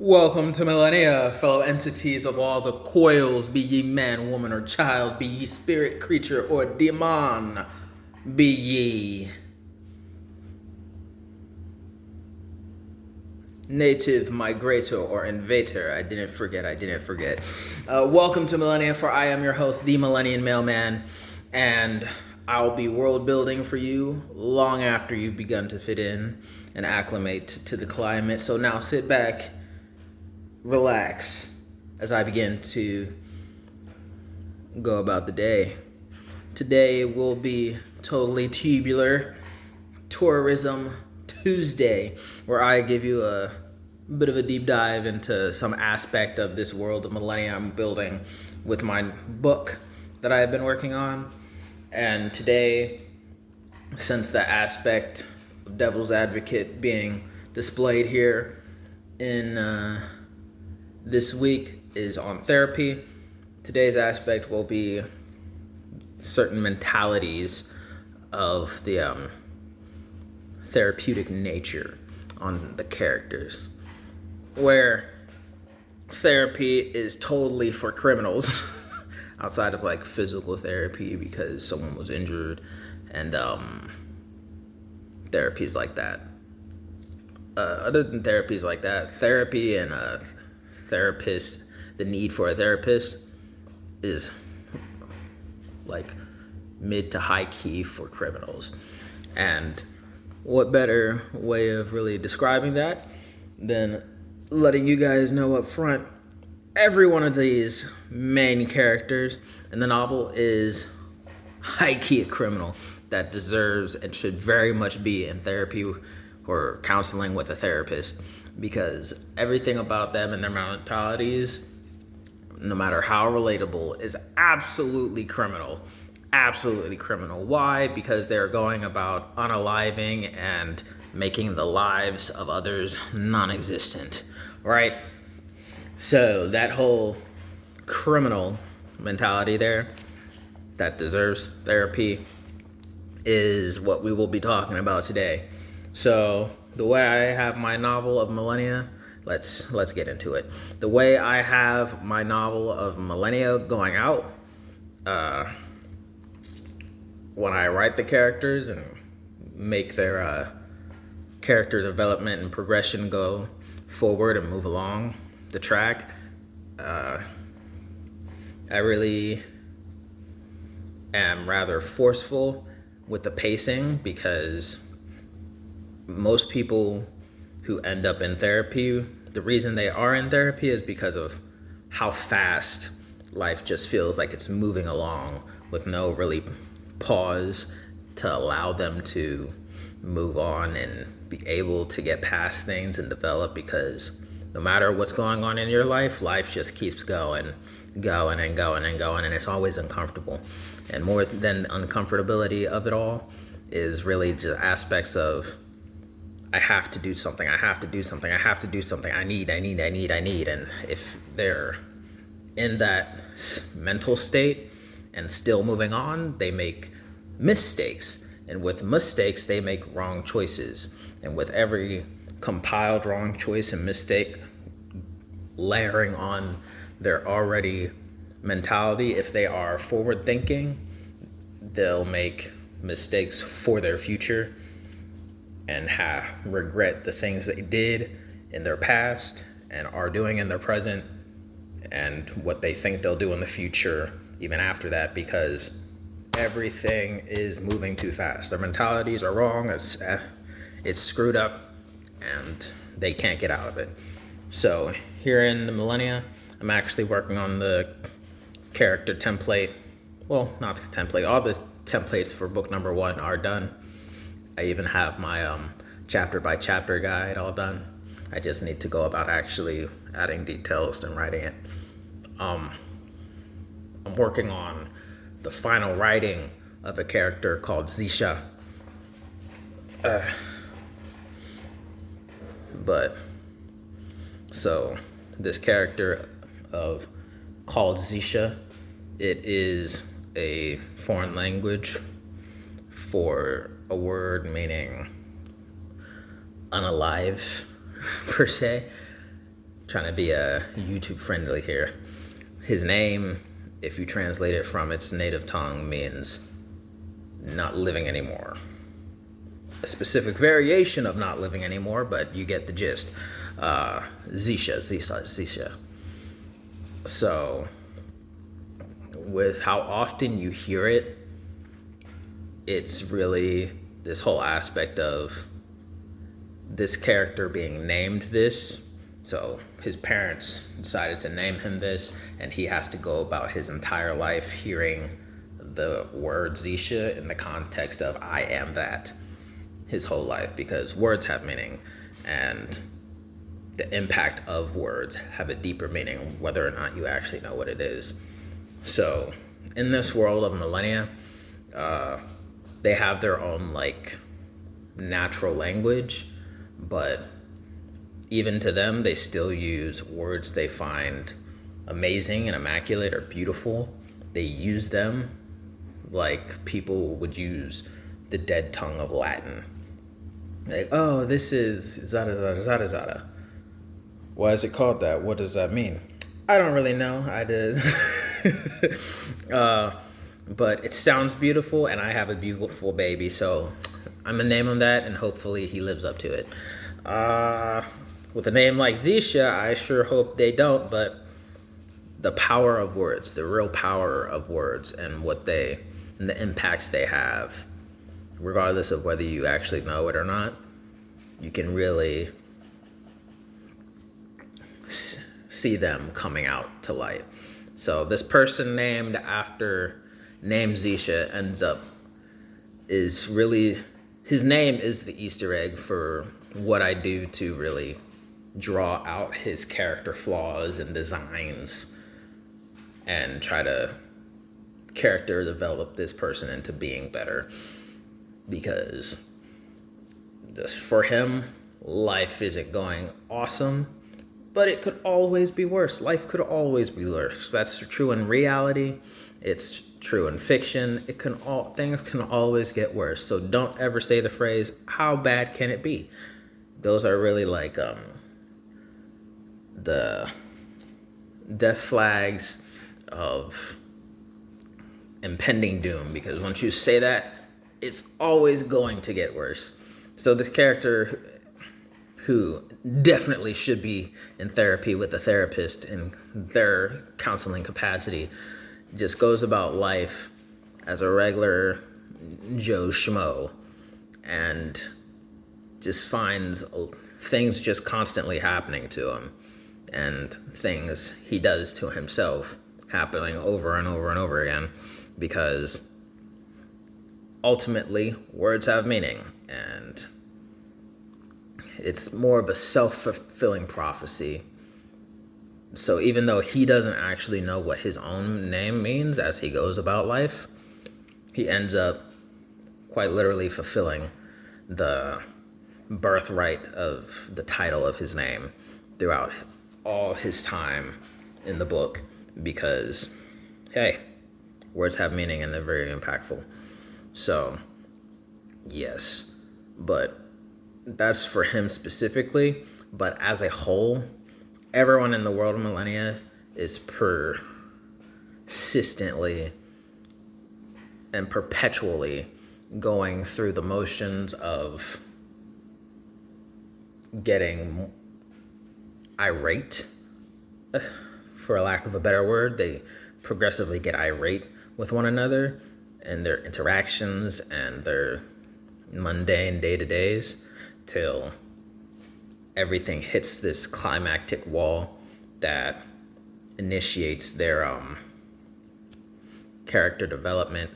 Welcome to Millenia, fellow entities of all the coils, be ye man, woman, or child, be ye spirit, creature, or demon, be ye native, migrator, or invader. I didn't forget. Welcome to Millenia, for I am your host, the Millennian Mailman, and I'll be world building for you long after you've begun to fit in and acclimate to the climate. So now sit back, relax as I begin to go about the day. Today will be totally tubular Tourism Tuesday, where I give you a bit of a deep dive into some aspect of this world of Millenia I'm building with my book that I've been working on. And today, since the aspect of devil's advocate being displayed here in this week is on therapy, today's aspect will be certain mentalities of the therapeutic nature on the characters, where therapy is totally for criminals outside of like physical therapy because someone was injured and therapies like that. Other than therapies like that, therapy and therapist, the need for a therapist is like mid to high key for criminals. And what better way of really describing that than letting you guys know up front, every one of these main characters in the novel is high key a criminal that deserves and should very much be in therapy or counseling with a therapist, because everything about them and their mentalities, no matter how relatable, is absolutely criminal. Absolutely criminal. Why? Because they're going about unaliving and making the lives of others non-existent, right? So that whole criminal mentality there that deserves therapy is what we will be talking about today. So the way I have my novel of Millenia, let's get into it. The way I have my novel of Millenia going out, when I write the characters and make their character development and progression go forward and move along the track, I really am rather forceful with the pacing, because most people who end up in therapy, the reason they are in therapy is because of how fast life just feels like it's moving along with no really pause to allow them to move on and be able to get past things and develop, because no matter what's going on in your life, life just keeps going, and it's always uncomfortable. And more than the uncomfortability of it all is really just aspects of I have to do something, I need. And if they're in that mental state and still moving on, they make mistakes. And with mistakes, they make wrong choices. And with every compiled wrong choice and mistake layering on their already mentality, if they are forward thinking, they'll make mistakes for their future and regret the things they did in their past and are doing in their present, and what they think they'll do in the future even after that, because everything is moving too fast. Their mentalities are wrong, it's screwed up, and they can't get out of it. So here in the Millenia, I'm actually working on the character template. Well, not the template, all the templates for book number 1 are done. I even have my chapter by chapter guide all done. I just need to go about actually adding details and writing it. I'm working on the final writing of a character called Zisha. But so this character called Zisha, it is a foreign language for a word meaning unalive per se. trying to be YouTube friendly here. His name, if you translate it from its native tongue, means not living anymore. A specific variation of not living anymore, but you get the gist. Zisha. So, with how often you hear it, it's really this whole aspect of this character being named this. So his parents decided to name him this, and he has to go about his entire life hearing the word Zisha in the context of I am that his whole life, because words have meaning, and the impact of words have a deeper meaning, whether or not you actually know what it is. So in this world of Millenia, they have their own like natural language, but even to them, they still use words they find amazing and immaculate or beautiful. They use them like people would use the dead tongue of Latin. Like, oh, this is zada zada zada zada. Why is it called that? What does that mean? I don't really know. I did. But it sounds beautiful, and I have a beautiful baby, so I'm gonna name him that, and hopefully he lives up to it. With a name like Zisha, I sure hope they don't, but the power of words, the real power of words, and the impacts they have, regardless of whether you actually know it or not, you can really see them coming out to light. So this person named Zisha his name is the Easter egg for what I do to really draw out his character flaws and designs and try to character develop this person into being better. Because just for him, life isn't going awesome, but it could always be worse. Life could always be worse. That's true in reality. It's true in fiction. Things can always get worse. So don't ever say the phrase, how bad can it be? Those are really like the death flags of impending doom, because once you say that, it's always going to get worse. So this character, who definitely should be in therapy with a therapist in their counseling capacity, just goes about life as a regular Joe Schmo and just finds things just constantly happening to him, and things he does to himself happening over and over and over again, because ultimately words have meaning, and it's more of a self-fulfilling prophecy. So even though he doesn't actually know what his own name means as he goes about life, he ends up quite literally fulfilling the birthright of the title of his name throughout all his time in the book, because, hey, words have meaning and they're very impactful. So, yes, but that's for him specifically. But as a whole, everyone in the world of Millenia is persistently and perpetually going through the motions of getting irate, for a lack of a better word. They progressively get irate with one another and their interactions and their mundane day-to-days, till everything hits this climactic wall that initiates their character development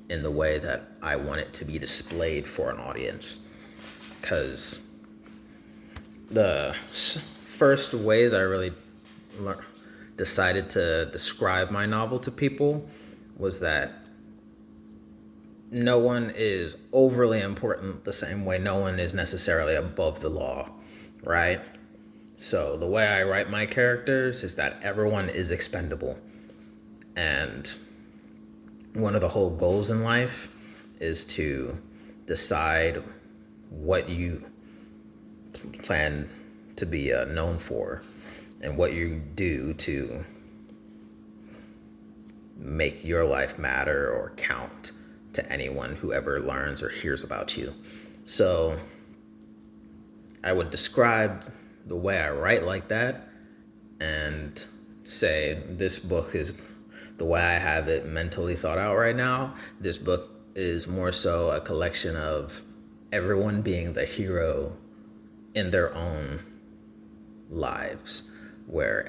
in the way that I want it to be displayed for an audience. Because the first ways I really decided to describe my novel to people was that no one is overly important the same way no one is necessarily above the law, right? So the way I write my characters is that everyone is expendable. And one of the whole goals in life is to decide what you plan to be known for, and what you do to make your life matter or count to anyone who ever learns or hears about you. So I would describe the way I write like that and say this book is the way I have it mentally thought out right now. This book is more so a collection of everyone being the hero in their own lives, where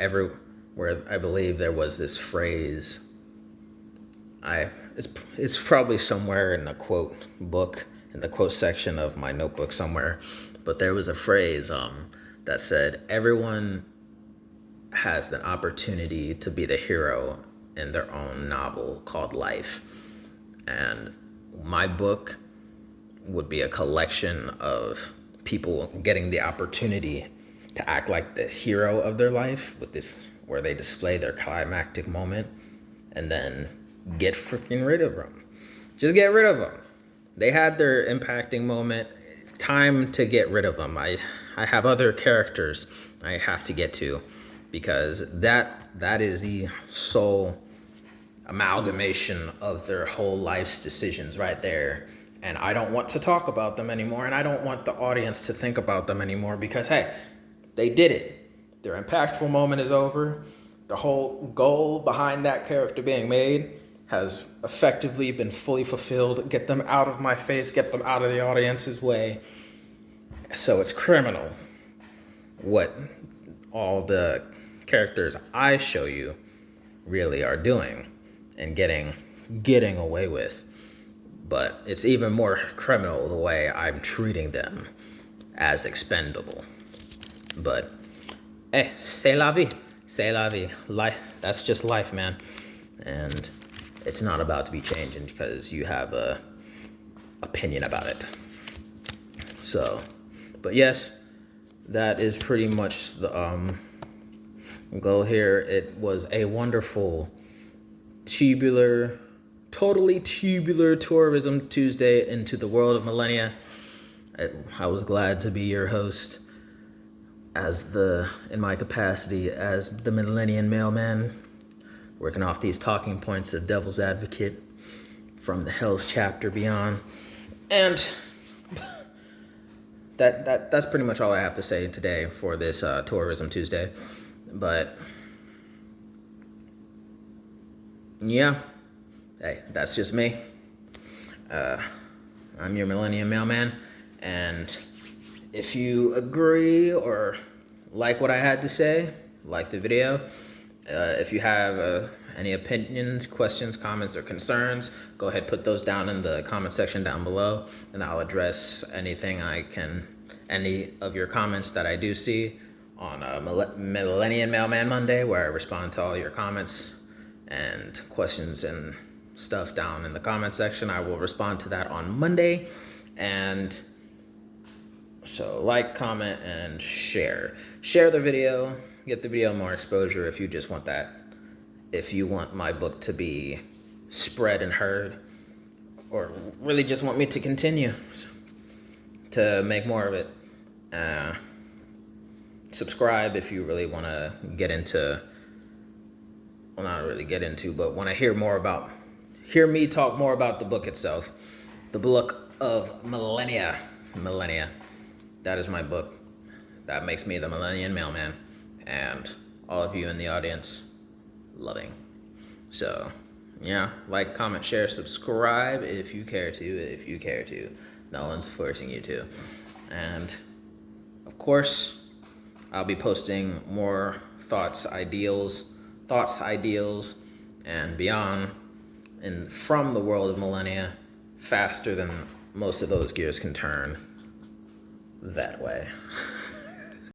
I believe there was this phrase, it's probably somewhere in the quote book, in the quote section of my notebook somewhere, but there was a phrase that said everyone has the opportunity to be the hero in their own novel called life. And my book would be a collection of people getting the opportunity to act like the hero of their life, with this where they display their climactic moment and then get freaking rid of them. Just get rid of them. They had their impacting moment. Time to get rid of them. I have other characters I have to get to, because that is the sole amalgamation of their whole life's decisions right there. And I don't want to talk about them anymore, and I don't want the audience to think about them anymore, because hey, they did it. Their impactful moment is over. The whole goal behind that character being made has effectively been fully fulfilled. Get them out of my face, get them out of the audience's way. So it's criminal what all the characters I show you really are doing and getting away with. But it's even more criminal the way I'm treating them as expendable. But hey, c'est la vie. C'est la vie. Life, that's just life, man. And it's not about to be changing because you have a opinion about it. So, but yes, that is pretty much the goal here. It was a wonderful totally tubular tourism Tuesday into the world of Millenia. I was glad to be your host in my capacity as the Millennium Mailman, working off these talking points of Devil's Advocate from the Hell's Chapter Beyond. And that's pretty much all I have to say today for this Tourism Tuesday. But yeah, hey, that's just me. I'm your Millennium Mailman, and if you agree or like what I had to say, like the video, if you have any opinions, questions, comments, or concerns, go ahead, put those down in the comment section down below, and I'll address any of your comments that I do see on Millennium Mailman Monday, where I respond to all your comments and questions and stuff down in the comment section. I will respond to that on Monday. And so like, comment, and share. Share the video. Get the video more exposure if you just want that. If you want my book to be spread and heard, or really just want me to continue to make more of it. Subscribe if you really want to get into, well, not really get into, but want to hear me talk more about the book itself. The book of Millenia. That is my book. That makes me the Millennium Mailman. And all of you in the audience, loving. So, yeah, like, comment, share, subscribe if you care to. No one's forcing you to. And, of course, I'll be posting more thoughts, ideals, and beyond, and from the world of Millenia, faster than most of those gears can turn that way.